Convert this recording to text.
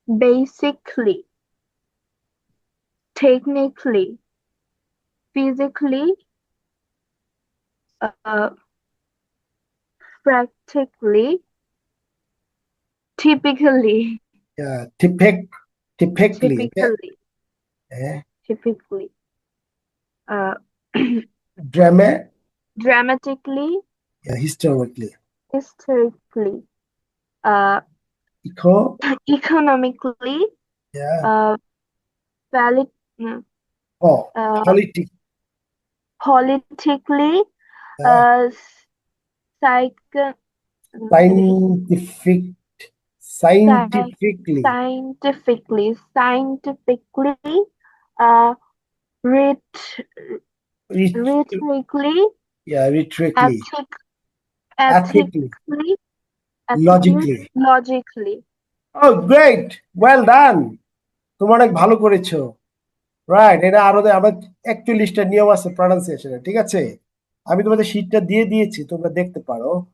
basically, technically, physically, uh, practically, typically, Yeah, typically, okay? typically, Eh, typically, uh, drama, dramatically, yeah, historically, hysterically, uh, eco, economically, yeah, uh, valid, no, oh, uh, politic, politically, yeah, uh, psych, scientific, sci- scientifically, scientifically, uh, rhet- rich, rhetorically, yeah, rhetorically, ethic, ethically, ethically, ethically, logically. logically. Oh, great, well done. তোমরা অনেক ভালো করেছো, right. এটা আরো আমার 41টা নিয়ম আছে প্রনাউন্সিয়েশনের, ঠিক আছে? আমি তোমাদের শীটটা দিয়ে দিয়েছি, তোমরা দেখতে পারো।